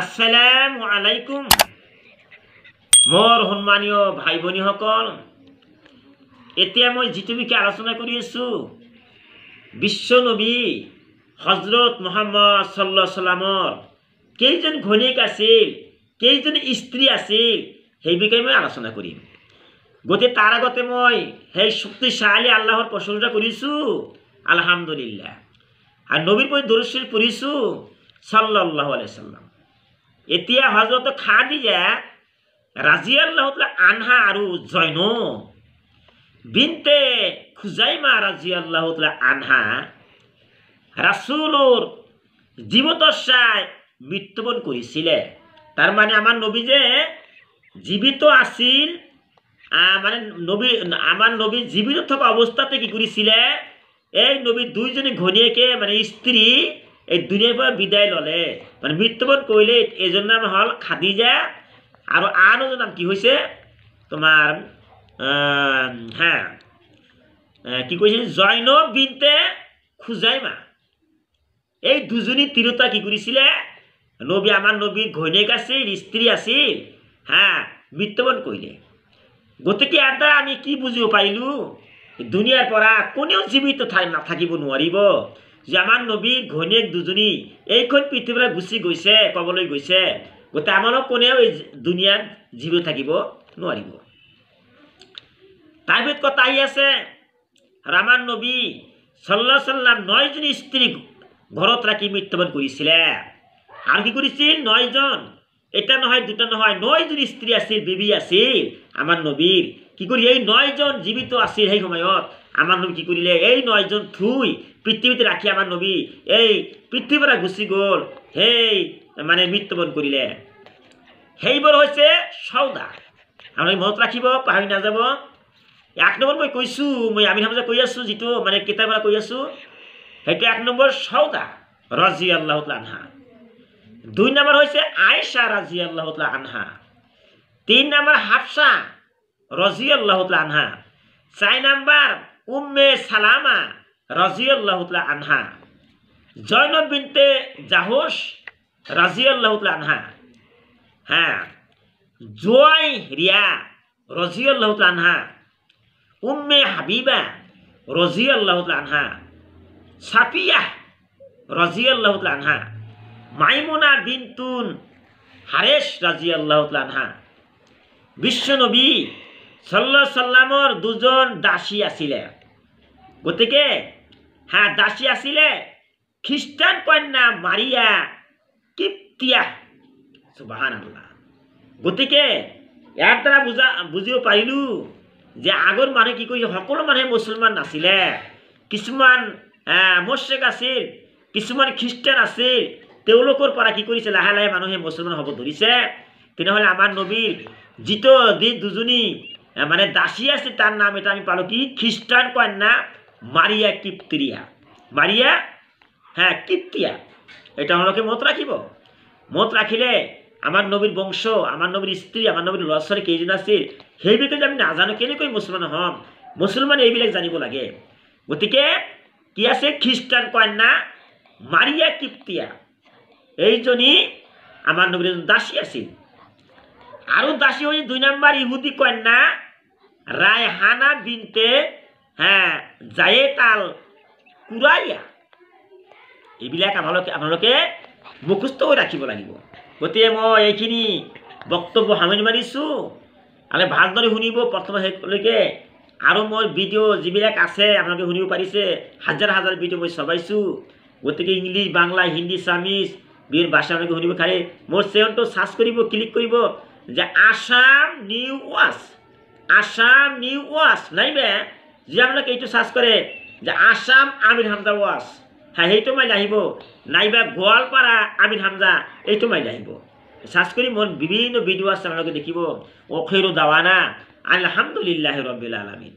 আসসালামু আলাইকুম মোর সন্মানীয় ভাই ভনীসকল। এতিয়া মই যিটো বিষয়ে আলোচনা কৰি আছো বিশ্ব নবী হজরত মুহাম্মদ সাল্লাল্লাহু আলাইহি সাল্লামৰ কেইজন ঘৈণীয়েক আছিল, কেইজন স্ত্ৰী আছিল, সেই বিষয়ে মই আলোচনা কৰিম। গতিকে তাৰ আগতে মই সেই শক্তিশালী আল্লাহৰ প্ৰশংসা কৰিছো আলহামদুলিল্লাহ, আৰু নবীৰ প্ৰতি দৰুদ শৰীফ পঢ়িছো সাল্লাল্লাহু আলাইহি সাল্লাম। এতিয়া হযরত খাদিজা রাদিয়াল্লাহু তাআলা আনহা আৰু জয়নব বিনতে খুজাইমা রাদিয়াল্লাহু তাআলা আনহা রাসূলৰ জীৱতসায় মৃত্যুবৰণ কৰিছিলে। তাৰ মানে আমাৰ নবী যে জীবিত আছিল, মানে আমাৰ নবী জীবিত থকা অৱস্থাতে কি কৰিছিলে, এই নবীৰ দুইজনী ঘৈণীয়েকে মানে স্ত্ৰী এই দুনিয়াৰ পৰা বিদায় ল'লে, মানে মৃত্যুবৰণ কৰিলে। এজনৰ নাম হ'ল খাদিজা আৰু আন এজনৰ নাম কি হৈছে তোমাৰ কি কৈছে জয়নব বিনতে খুজাইমা। এই দুজনী তিৰোতা কি কৰিছিলে, নবী আমাৰ নবীৰ ঘৈণীয়েক আছিল, স্ত্ৰী আছিল, মৃত্যুবৰণ কৰিলে। গতিকে ইয়াৰ দ্বাৰা আমি কি বুজিব পাৰিলোঁ, দুনিয়াৰ পৰা কোনেও জীৱিত নাথাকিব নোৱাৰিব। যে আমাৰ নবীৰ ঘৈণীয়েক দুজনী এইখন পৃথিৱীৰ গুচি গৈছে, ক'বলৈ গৈছে, গতিকে আমাৰো কোনেও এই দুনিয়াত জীবিত থাকিব নোৱাৰিব। তাৰ ভিতৰত কথা আহি আছে, আৰু আমাৰ নবী সাল্লাল্লাহু আলাইহি সাল্লাম 9 স্ত্ৰী ঘৰত ৰাখি মৃত্যুবৰণ কৰিছিলে। আৰু কি কৰিছিল, 9জন, এটা নহয় দুটা নহয়, 9জন স্ত্ৰী আছিল, বিবি আছিল আমাৰ নবীৰ। কি কৰি এই 9জন জীৱিত আছিল সেই সময়ত, আমাৰ নবী কি কৰিলে, এই 9জন থুই পৃথিৱীতে ৰাখি আমাৰ নবী এই পৃথিৱীৰ পৰা গুচি গ'ল, সেই মানে মৃত্যুবৰণ কৰিলে। সেইবোৰ হৈছে সৌদা। আপোনালোকে মনত ৰাখিব, পাহৰি নাযাব। 1 নম্বৰ মই কৈছোঁ, মই আমিৰ হামজা কৈ আছোঁ, যিটো মানে কিতাপৰ পৰা কৈ আছোঁ, সেইটো 1 নম্বৰ সৌদা ৰাদিয়াল্লাহু তাআলা আনহা। 2 নম্বৰ হৈছে আয়েশা ৰাদিয়াল্লাহু তাআলা আনহা। 3 নম্বৰ হাফসা রাদিয়াল্লাহু তাআলা আনহা। 4 নম্বৰ উম্মে সালামা রাদিয়াল্লাহু তাআলা আনহা। জয়নব বিনতে জাহশ রাদিয়াল্লাহু তাআলা আনহা। জুয়াইরিয়া রাদিয়াল্লাহু তাআলা আনহা। উম্মে হাবিবা রাদিয়াল্লাহু তাআলা আনহা। সাফিয়া রাদিয়াল্লাহু তাআলা আনহা। মাইমুনা বিনতুন হারেস রাদিয়াল্লাহু তাআলা আনহা। বিশ্ব নবী সাল্লাল্লাহু আলাইহি সাল্লামৰ 2জন দাসী আছিলে। গতিকে দাসী আছিলে খ্ৰীষ্টান কন্যা মাৰিয়া কিপ্তিয়া। সুবহানাল্লাহ। গতিকে ইয়াৰ দ্বাৰা বুজিব পাৰিলোঁ যে আগৰ মানুহে কি কৰিছে, সকলো মানুহে মুছলমান নাছিলে, কিছুমান মুশ্ৰিক আছিল, কিছুমান খ্ৰীষ্টান আছিল। তেওঁলোকৰ পৰা কি কৰিছে, লাহে লাহে মানুহে মুছলমান হ'ব ধৰিছে। তেনেহ'লে আমাৰ নবীৰ যিটো দুজনী মানে দাসী আছে, তাৰ নাম এটা আমি পালোঁ কি, খ্ৰীষ্টান কন্যা মাৰিয়া কিপ্তিয়া। মাৰিয়া কিপ্তিয়া। এটা আপোনালোকে মনত ৰাখিব। মনত ৰাখিলে আমাৰ নবীৰ বংশ, আমাৰ নবীৰ স্ত্ৰী, আমাৰ নবীৰ ল'ৰা ছোৱালী কেইজন আছিল, সেই বিষয়ে যদি আমি নাজানো কেনেকৈ মুছলমান হ'ম। মুছলমান এইবিলাক জানিব লাগে। গতিকে কি আছে, খ্ৰীষ্টান কন্যা মাৰিয়া কিপ্তিয়া, এইজনী আমাৰ নবীৰ এজন দাসী আছিল। আৰু দাসী হৈছে 2 নম্বৰ ইহুদী কন্যা ৰায়হানা বিনতে জায়েদ আল কুৰাইয়া। এইবিলাক আপোনালোকে মুখস্থ কৰি ৰাখিব লাগিব। গতিকে মই এইখিনি বক্তব্য সামৰি মাৰিছোঁ, আৰু ভালদৰে শুনিব প্ৰথমে শেষলৈকে। আৰু মোৰ ভিডিঅ' যিবিলাক আছে আপোনালোকে শুনিব পাৰিছে, হাজাৰ হাজাৰ ভিডিঅ' মই চলাইছোঁ। গতিকে ইংলিছ, বাংলা, হিন্দী, চামিজ বিভিন্ন ভাষা আপোনালোকে শুনিব পাৰে। মোৰ চেনেলটো চাৰ্চ কৰিব, ক্লিক কৰিব যে Assam new watch, Assam new watch, নাইবা যে আপোনালোকে এইটো চাৰ্চ কৰে যে আসাম আমিৰ হামজা ওয়াচ, সেইটো মাৰিলে আহিব, নাইবা গোৱালপাৰা আমিৰ হামজা, এইটো মাৰিলে আহিব। চাৰ্চ কৰি মোৰ বিভিন্ন ভিডিঅ' আছে, আপোনালোকে দেখিব। অখিৰো দাৱানা আলহামদুলিল্লাহি ৰাব্বিল আলামিন।